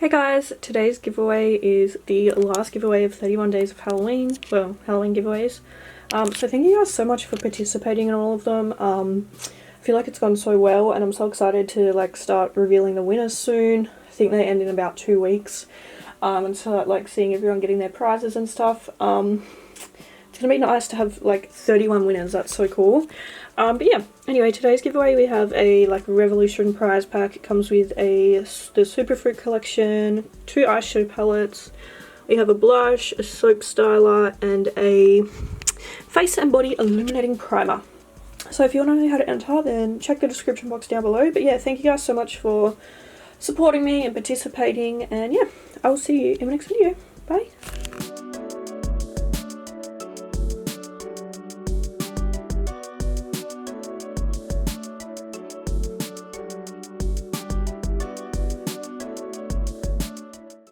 Hey guys, today's giveaway is the last giveaway of 31 days of Halloween, well, Halloween giveaways. So thank you guys so much for participating in all of them. I feel like it's gone so well and I'm so excited to like start revealing the winners soon. I think they end in about 2 weeks. And so like seeing everyone getting their prizes and stuff. It's gonna be nice to have like 31 winners, that's so cool. But yeah, anyway, today's giveaway we have a like Revolution prize pack. It comes with the Super Fruit collection, 2 eyeshadow palettes, we have a blush, a soap styler, and a face and body illuminating primer. So if you want to know how to enter, then check the description box down below. But yeah, thank you guys so much for supporting me and participating, and yeah, I will see you in the next video. Bye!